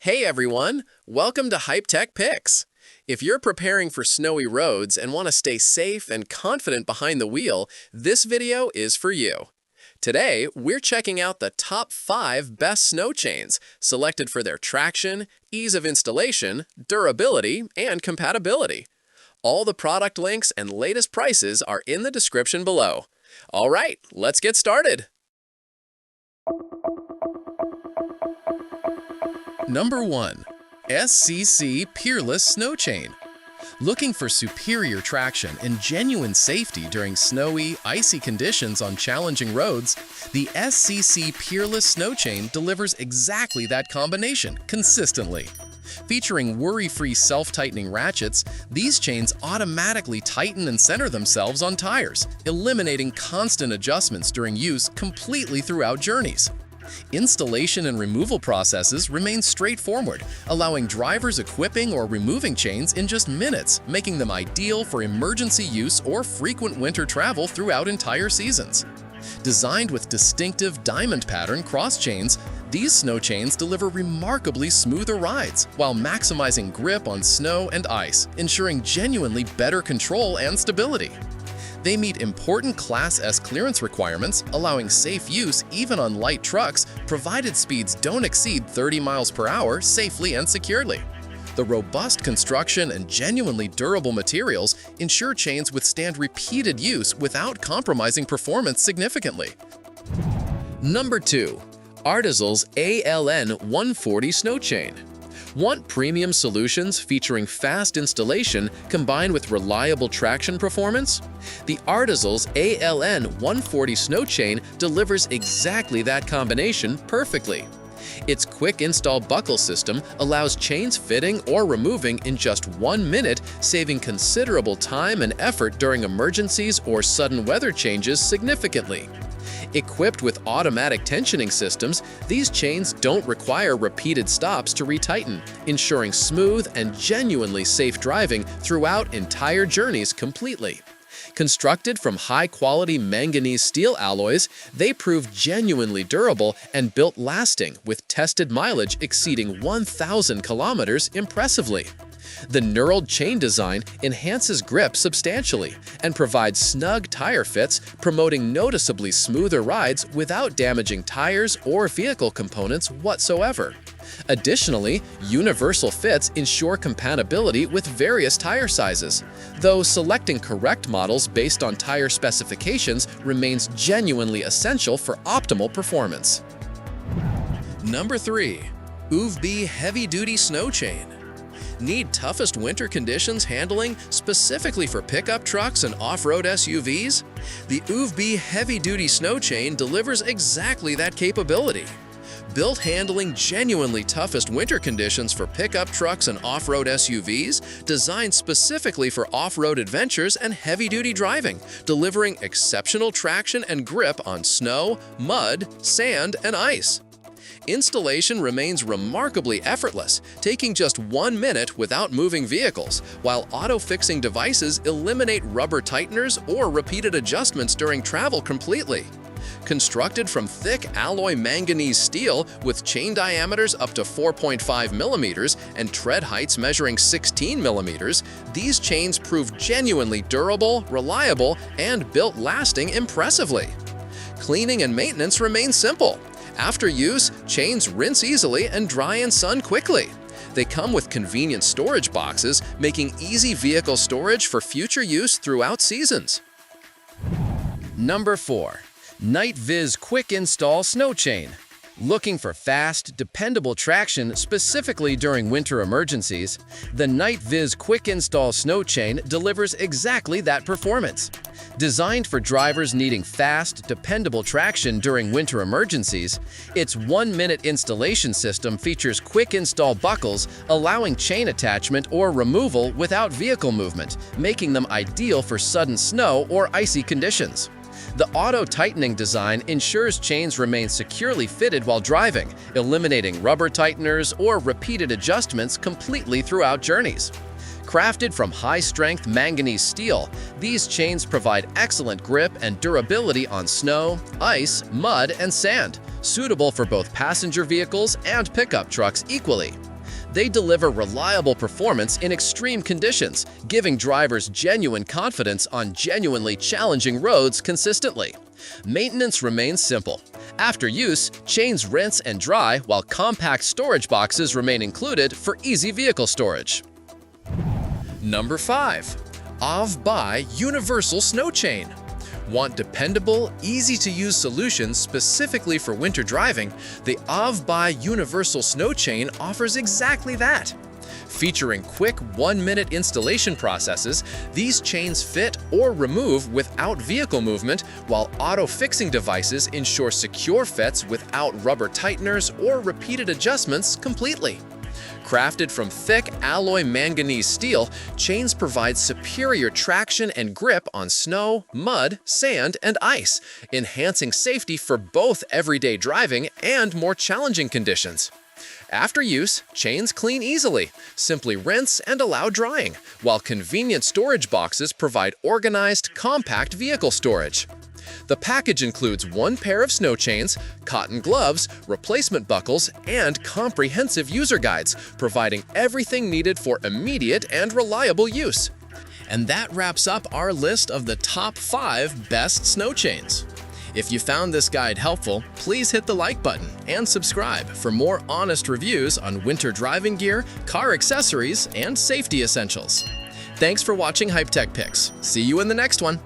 Hey everyone, welcome to Hype Tech Picks. If you're preparing for snowy roads and want to stay safe and confident behind the wheel, this video is for you. Today, we're checking out the top 5 best snow chains, selected for their traction, ease of installation, durability, and compatibility. All the product links and latest prices are in the description below. All right, let's get started. Number 1. SCC Peerless Snow Chain. Looking for superior traction and genuine safety during snowy, icy conditions on challenging roads, the SCC Peerless Snow Chain delivers exactly that combination consistently. Featuring worry-free self-tightening ratchets, these chains automatically tighten and center themselves on tires, eliminating constant adjustments during use completely throughout journeys. Installation and removal processes remain straightforward, allowing drivers equipping or removing chains in just minutes, making them ideal for emergency use or frequent winter travel throughout entire seasons. Designed with distinctive diamond pattern cross chains, these snow chains deliver remarkably smoother rides while maximizing grip on snow and ice, ensuring genuinely better control and stability. They meet important Class S clearance requirements, allowing safe use even on light trucks, provided speeds don't exceed 30 miles per hour safely and securely. The robust construction and genuinely durable materials ensure chains withstand repeated use without compromising performance significantly. Number 2. Artizles ALN 140 Snow Chain. Want premium solutions featuring fast installation combined with reliable traction performance? The Artizles ALN 140 Snow Chain delivers exactly that combination perfectly. Its quick install buckle system allows chains fitting or removing in just 1 minute, saving considerable time and effort during emergencies or sudden weather changes significantly. Equipped with automatic tensioning systems, these chains don't require repeated stops to retighten, ensuring smooth and genuinely safe driving throughout entire journeys completely. Constructed from high-quality manganese steel alloys, they prove genuinely durable and built lasting, with tested mileage exceeding 1,000 kilometers impressively. The knurled chain design enhances grip substantially and provides snug tire fits, promoting noticeably smoother rides without damaging tires or vehicle components whatsoever. Additionally, universal fits ensure compatibility with various tire sizes, though selecting correct models based on tire specifications remains genuinely essential for optimal performance. Number 3. AUVEBY Heavy-Duty Snow Chain. Need toughest winter conditions handling specifically for pickup trucks and off-road SUVs? The AUVEBY Heavy-Duty Snow Chain delivers exactly that capability. Built handling genuinely toughest winter conditions for pickup trucks and off-road SUVs, designed specifically for off-road adventures and heavy-duty driving, delivering exceptional traction and grip on snow, mud, sand, and ice. Installation remains remarkably effortless, taking just 1 minute without moving vehicles, while auto-fixing devices eliminate rubber tighteners or repeated adjustments during travel completely. Constructed from thick alloy manganese steel with chain diameters up to 4.5 millimeters and tread heights measuring 16 millimeters, these chains prove genuinely durable, reliable, and built lasting impressively. Cleaning and maintenance remain simple. After use, chains rinse easily and dry in sun quickly. They come with convenient storage boxes, making easy vehicle storage for future use throughout seasons. Number 4. NITEVIZ Quick Install Snow Chain. Looking for fast, dependable traction specifically during winter emergencies? The NITEVIZ Quick Install Snow Chain delivers exactly that performance. Designed for drivers needing fast, dependable traction during winter emergencies, its 1-minute installation system features quick install buckles, allowing chain attachment or removal without vehicle movement, making them ideal for sudden snow or icy conditions. The auto-tightening design ensures chains remain securely fitted while driving, eliminating rubber tighteners or repeated adjustments completely throughout journeys. Crafted from high-strength manganese steel, these chains provide excellent grip and durability on snow, ice, mud, and sand, suitable for both passenger vehicles and pickup trucks equally. They deliver reliable performance in extreme conditions, giving drivers genuine confidence on genuinely challenging roads consistently. Maintenance remains simple. After use, chains rinse and dry while compact storage boxes remain included for easy vehicle storage. Number 5. AUVEBY Universal Snow Chain. Want dependable, easy-to-use solutions specifically for winter driving? The AUVEBY Universal Snow Chain offers exactly that. Featuring quick 1-minute installation processes, these chains fit or remove without vehicle movement, while auto-fixing devices ensure secure fits without rubber tighteners or repeated adjustments completely. Crafted from thick alloy manganese steel, chains provide superior traction and grip on snow, mud, sand, and ice, enhancing safety for both everyday driving and more challenging conditions. After use, chains clean easily. Simply rinse and allow drying, while convenient storage boxes provide organized, compact vehicle storage. The package includes 1 pair of snow chains, cotton gloves, replacement buckles, and comprehensive user guides, providing everything needed for immediate and reliable use. And that wraps up our list of the top 5 best snow chains. If you found this guide helpful, please hit the like button and subscribe for more honest reviews on winter driving gear, car accessories, and safety essentials. Thanks for watching Hype Tech Picks. See you in the next one.